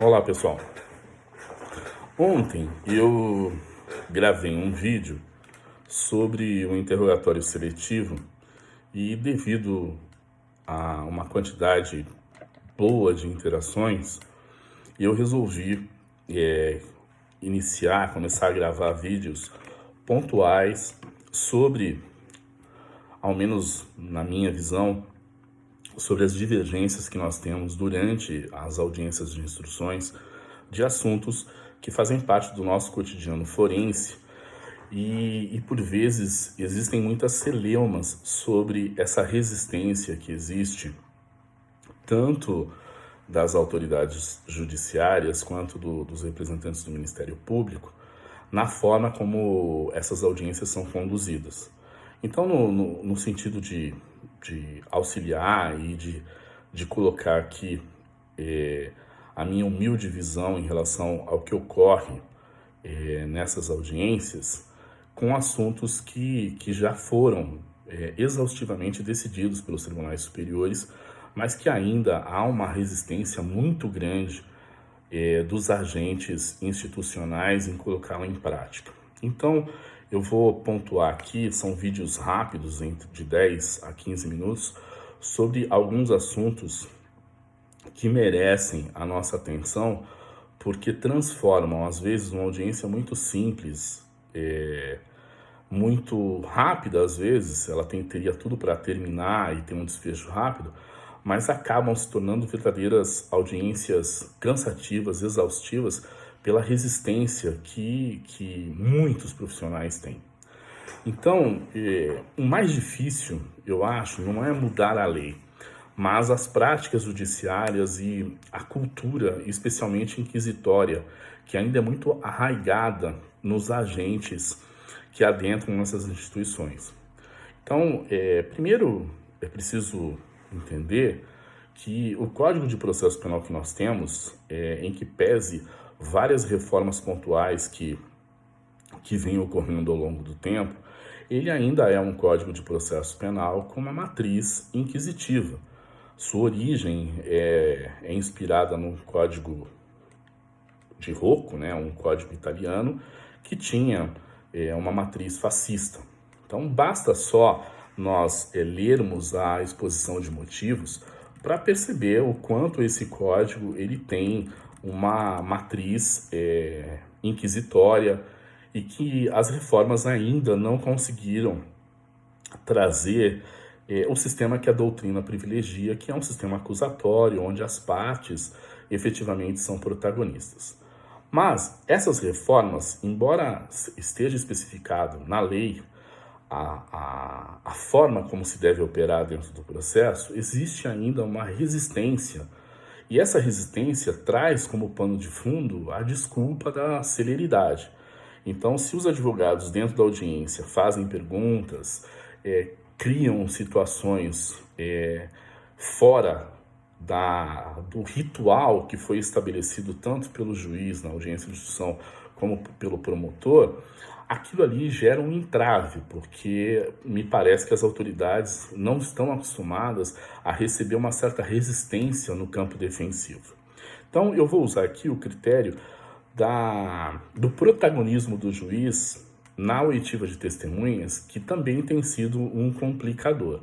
Olá, pessoal. Ontem eu gravei um vídeo sobre o interrogatório seletivo e devido a uma quantidade boa de interações, eu resolvi começar a gravar vídeos pontuais sobre, ao menos na minha visão, sobre as divergências que nós temos durante as audiências de instruções de assuntos que fazem parte do nosso cotidiano forense e por vezes existem muitas celeumas sobre essa resistência que existe tanto das autoridades judiciárias quanto dos representantes do Ministério Público na forma como essas audiências são conduzidas. Então, no sentido de auxiliar e de colocar aqui a minha humilde visão em relação ao que ocorre nessas audiências, com assuntos que já foram exaustivamente decididos pelos tribunais superiores, mas que ainda há uma resistência muito grande dos agentes institucionais em colocá-la em prática. Então, eu vou pontuar aqui, são vídeos rápidos, de 10 a 15 minutos, sobre alguns assuntos que merecem a nossa atenção, porque transformam, às vezes, uma audiência muito simples, muito rápida, às vezes, ela teria tudo para terminar e ter um desfecho rápido, mas acabam se tornando verdadeiras audiências cansativas, exaustivas, pela resistência que muitos profissionais têm. Então, o mais difícil, eu acho, não é mudar a lei, mas as práticas judiciárias e a cultura, especialmente inquisitória, que ainda é muito arraigada nos agentes que adentram nessas instituições. Então, primeiro é preciso entender que o Código de Processo Penal que nós temos, em que pese várias reformas pontuais que vêm ocorrendo ao longo do tempo, ele ainda é um Código de Processo Penal com uma matriz inquisitiva. Sua origem é inspirada no Código de Rocco, né, um código italiano que tinha uma matriz fascista. Então, basta só nós lermos a exposição de motivos para perceber o quanto esse código ele tem uma matriz inquisitória e que as reformas ainda não conseguiram trazer o sistema que a doutrina privilegia, que é um sistema acusatório, onde as partes efetivamente são protagonistas. Mas essas reformas, embora esteja especificado na lei a forma como se deve operar dentro do processo, existe ainda uma resistência. E essa resistência traz como pano de fundo a desculpa da celeridade. Então, se os advogados dentro da audiência fazem perguntas, criam situações fora do ritual que foi estabelecido tanto pelo juiz na audiência de instrução como pelo promotor, aquilo ali gera um entrave, porque me parece que as autoridades não estão acostumadas a receber uma certa resistência no campo defensivo. Então, eu vou usar aqui o critério do protagonismo do juiz na oitiva de testemunhas, que também tem sido um complicador.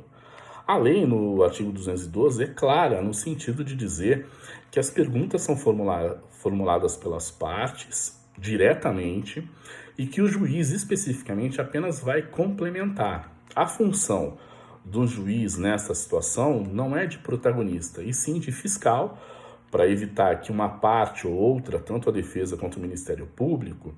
A lei, no artigo 212, é clara no sentido de dizer que as perguntas são formuladas pelas partes diretamente e que o juiz, especificamente, apenas vai complementar. A função do juiz nessa situação não é de protagonista, e sim de fiscal, para evitar que uma parte ou outra, tanto a defesa quanto o Ministério Público,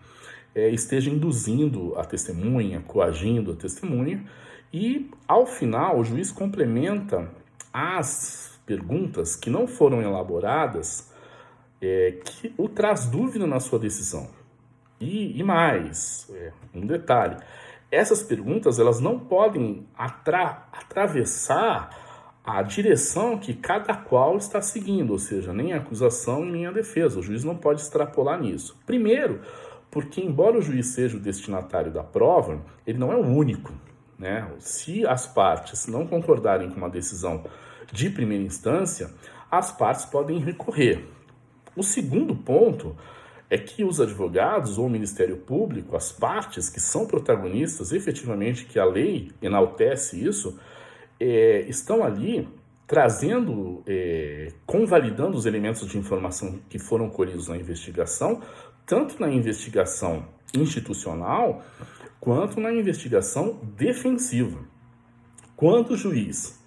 esteja induzindo a testemunha, coagindo a testemunha, e, ao final, o juiz complementa as perguntas que não foram elaboradas, que o traz dúvida na sua decisão. E mais, um detalhe, essas perguntas elas não podem atravessar a direção que cada qual está seguindo, ou seja, nem a acusação nem a defesa. O juiz não pode extrapolar nisso. Primeiro, porque embora o juiz seja o destinatário da prova, ele não é o único, né? Se as partes não concordarem com uma decisão de primeira instância, as partes podem recorrer. O segundo ponto é que os advogados ou o Ministério Público, as partes que são protagonistas, efetivamente, que a lei enaltece isso, estão ali trazendo, convalidando os elementos de informação que foram colhidos na investigação, tanto na investigação institucional, quanto na investigação defensiva. Quando o juiz,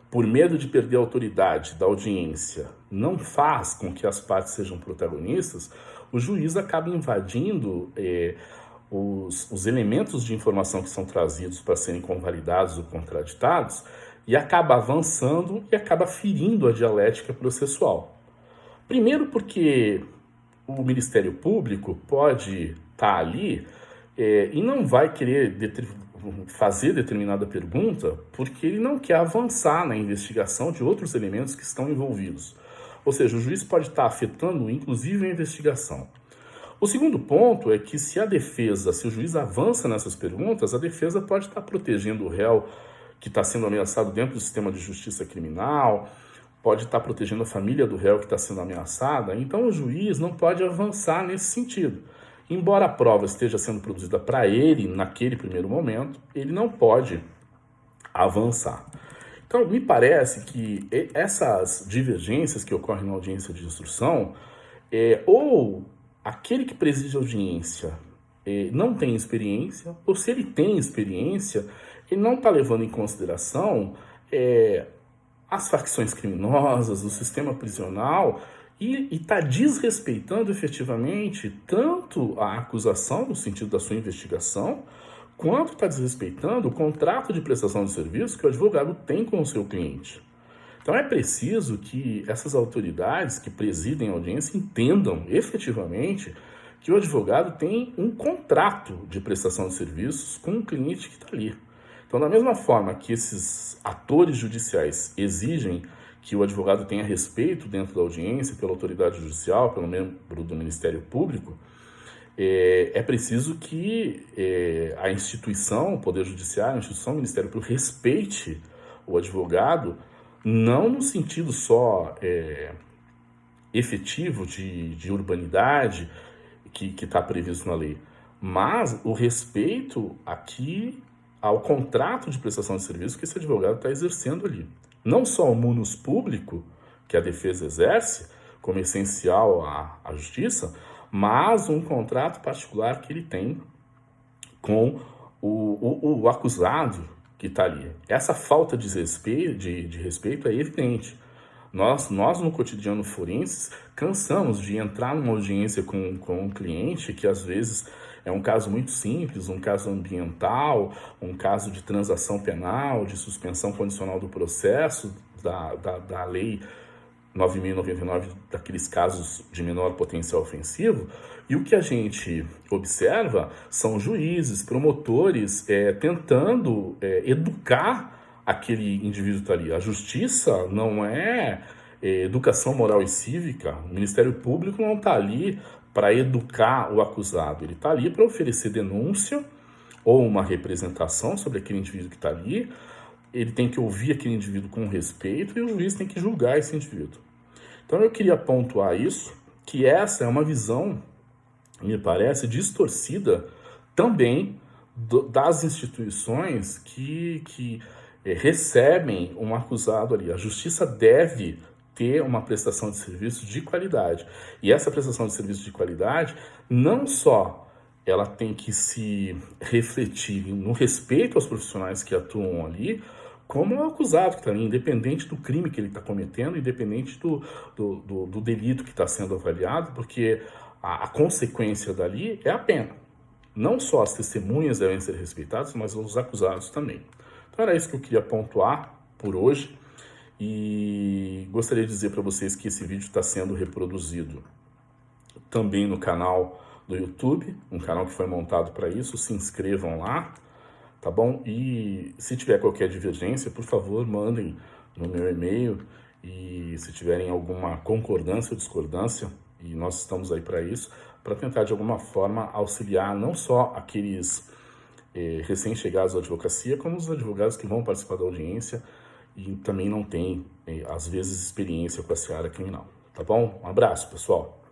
por medo de perder a autoridade da audiência, não faz com que as partes sejam protagonistas, o juiz acaba invadindo os elementos de informação que são trazidos para serem convalidados ou contraditados e acaba avançando e acaba ferindo a dialética processual. Primeiro porque o Ministério Público pode estar ali e não vai querer fazer determinada pergunta porque ele não quer avançar na investigação de outros elementos que estão envolvidos. Ou seja, o juiz pode estar afetando inclusive a investigação. O segundo ponto é que se o juiz avança nessas perguntas, a defesa pode estar protegendo o réu que está sendo ameaçado dentro do sistema de justiça criminal, pode estar protegendo a família do réu que está sendo ameaçada, então o juiz não pode avançar nesse sentido. Embora a prova esteja sendo produzida para ele, naquele primeiro momento, ele não pode avançar. Então, me parece que essas divergências que ocorrem na audiência de instrução, ou aquele que preside a audiência não tem experiência, ou se ele tem experiência, ele não está levando em consideração as facções criminosas, o sistema prisional, e está desrespeitando efetivamente tanto a acusação, no sentido da sua investigação, quanto está desrespeitando o contrato de prestação de serviço que o advogado tem com o seu cliente. Então é preciso que essas autoridades que presidem a audiência entendam efetivamente que o advogado tem um contrato de prestação de serviços com o cliente que está ali. Então, da mesma forma que esses atores judiciais exigem que o advogado tenha respeito dentro da audiência pela autoridade judicial, pelo membro do Ministério Público, é preciso que a instituição, o Poder Judiciário, a instituição, o Ministério Público, respeite o advogado, não no sentido só efetivo de urbanidade que está previsto na lei, mas o respeito aqui ao contrato de prestação de serviço que esse advogado está exercendo ali. Não só o munus público, que a defesa exerce, como essencial à justiça, mas um contrato particular que ele tem com o acusado que está ali. Essa falta de respeito é evidente. Nós no cotidiano forense, cansamos de entrar numa audiência com um cliente que às vezes é um caso muito simples, um caso ambiental, um caso de transação penal, de suspensão condicional do processo, da lei 9.099, daqueles casos de menor potencial ofensivo, e o que a gente observa são juízes, promotores tentando educar aquele indivíduo que está ali. A justiça não é educação moral e cívica, o Ministério Público não está ali para educar o acusado, ele está ali para oferecer denúncia ou uma representação sobre aquele indivíduo que está ali, ele tem que ouvir aquele indivíduo com respeito e o juiz tem que julgar esse indivíduo. Então eu queria pontuar isso, que essa é uma visão, me parece, distorcida também das instituições que recebem um acusado ali. A justiça deve ter uma prestação de serviço de qualidade. E essa prestação de serviço de qualidade, não só ela tem que se refletir no respeito aos profissionais que atuam ali, como o acusado que está ali, independente do crime que ele está cometendo, independente do delito que está sendo avaliado, porque a consequência dali é a pena. Não só as testemunhas devem ser respeitadas, mas os acusados também. Então era isso que eu queria pontuar por hoje. E gostaria de dizer para vocês que esse vídeo está sendo reproduzido também no canal do YouTube, um canal que foi montado para isso. Se inscrevam lá, tá bom? E se tiver qualquer divergência, por favor, mandem no meu e-mail. E se tiverem alguma concordância ou discordância, e nós estamos aí para isso, para tentar de alguma forma auxiliar não só aqueles recém-chegados à advocacia, como os advogados que vão participar da audiência e também não têm, às vezes, experiência com a seara criminal. tá bom? Um abraço, pessoal.